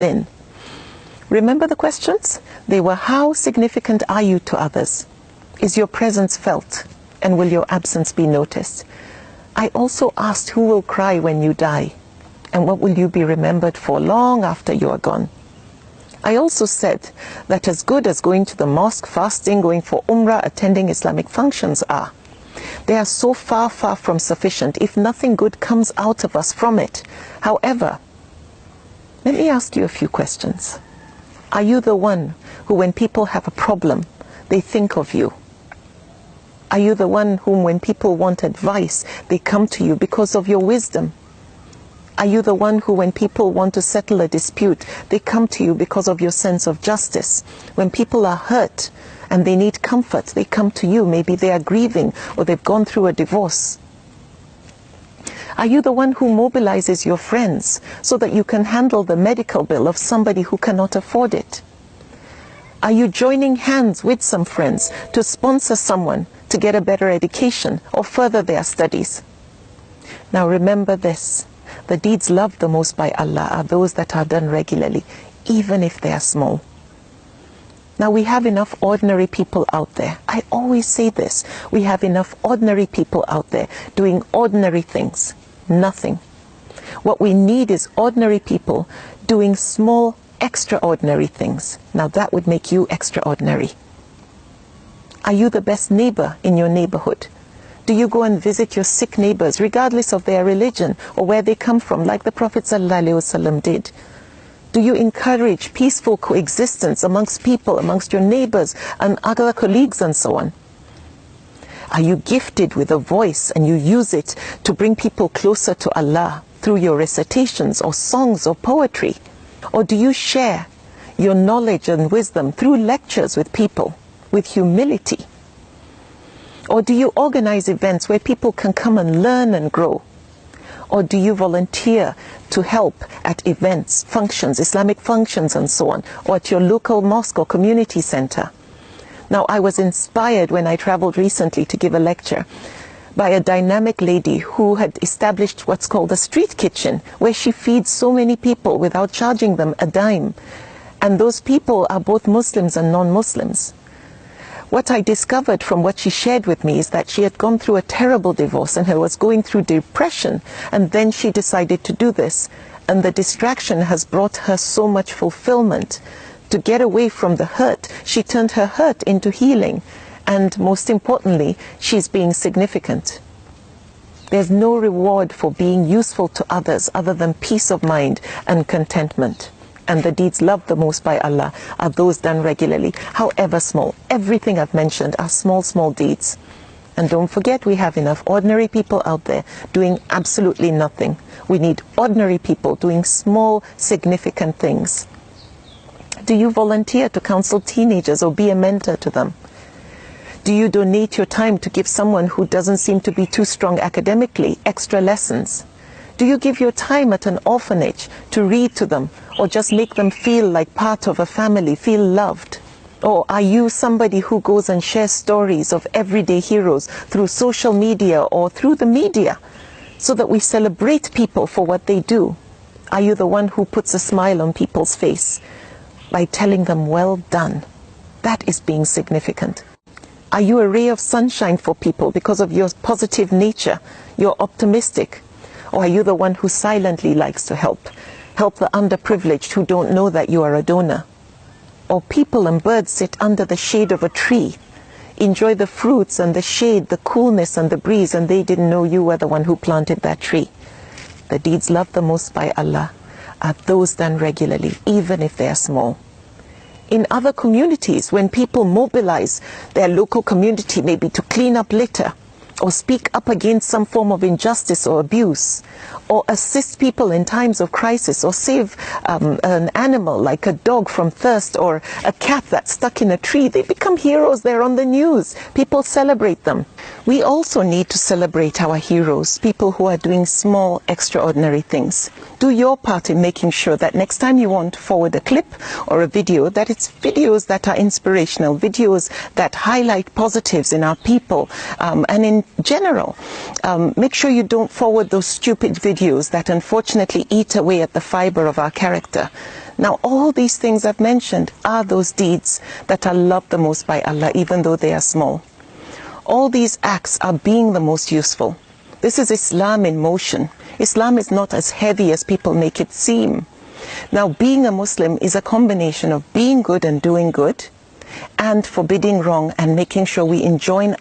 in. Remember the questions? They were, how significant are you to others? Is your presence felt? And will your absence be noticed? I also asked, who will cry when you die? And what will you be remembered for long after you are gone? I also said that as good as going to the mosque, fasting, going for umrah, attending Islamic functions are, they are so far, far from sufficient if nothing good comes out of us from it. However, let me ask you a few questions. Are you the one who, when people have a problem, they think of you? Are you the one whom, when people want advice, they come to you because of your wisdom? Are you the one who, when people want to settle a dispute, they come to you because of your sense of justice? When people are hurt and they need comfort, they come to you. Maybe they are grieving or they've gone through a divorce. Are you the one who mobilizes your friends so that you can handle the medical bill of somebody who cannot afford it? Are you joining hands with some friends to sponsor someone to get a better education or further their studies? Now remember this. The deeds loved the most by Allah are those that are done regularly, even if they are small. Now we have enough ordinary people out there. I always say this. We have enough ordinary people out there doing ordinary things. Nothing. What we need is ordinary people doing small, extraordinary things. Now that would make you extraordinary. Are you the best neighbor in your neighborhood? Do you go and visit your sick neighbors, regardless of their religion or where they come from, like the Prophet ﷺ did? Do you encourage peaceful coexistence amongst people, amongst your neighbors and other colleagues and so on? Are you gifted with a voice and you use it to bring people closer to Allah through your recitations or songs or poetry? Or do you share your knowledge and wisdom through lectures with people with humility? Or do you organize events where people can come and learn and grow? Or do you volunteer to help at events, functions, Islamic functions and so on, or at your local mosque or community center? Now, I was inspired when I traveled recently to give a lecture by a dynamic lady who had established what's called a street kitchen, where she feeds so many people without charging them a dime. And those people are both Muslims and non-Muslims. What I discovered from what she shared with me is that she had gone through a terrible divorce and was going through depression, and then she decided to do this. And the distraction has brought her so much fulfillment. To get away from the hurt, she turned her hurt into healing. And most importantly, she's being significant. There's no reward for being useful to others other than peace of mind and contentment. And the deeds loved the most by Allah are those done regularly, however small. Everything I've mentioned are small, small deeds. And don't forget, we have enough ordinary people out there doing absolutely nothing. We need ordinary people doing small, significant things. Do you volunteer to counsel teenagers or be a mentor to them? Do you donate your time to give someone who doesn't seem to be too strong academically extra lessons? Do you give your time at an orphanage to read to them or just make them feel like part of a family, feel loved? Or are you somebody who goes and shares stories of everyday heroes through social media or through the media so that we celebrate people for what they do? Are you the one who puts a smile on people's face by telling them, well done? That is being significant. Are you a ray of sunshine for people because of your positive nature? You're optimistic. Or are you the one who silently likes to help? Help the underprivileged who don't know that you are a donor? Or people and birds sit under the shade of a tree, enjoy the fruits and the shade, the coolness and the breeze, and they didn't know you were the one who planted that tree. The deeds loved the most by Allah are those done regularly, even if they are small. In other communities, when people mobilize their local community maybe to clean up litter, or speak up against some form of injustice or abuse, or assist people in times of crisis, or save an animal like a dog from thirst, or a cat that's stuck in a tree, they become heroes. They're on the news. People celebrate them. We also need to celebrate our heroes, people who are doing small, extraordinary things. Do your part in making sure that next time you want to forward a clip or a video, that it's videos that are inspirational, videos that highlight positives in our people, and in general. Make sure you don't forward those stupid videos that unfortunately eat away at the fiber of our character. Now, all these things I've mentioned are those deeds that are loved the most by Allah, even though they are small. All these acts are being the most useful. This is Islam in motion. Islam is not as heavy as people make it seem. Now, being a Muslim is a combination of being good and doing good, and forbidding wrong and making sure we enjoin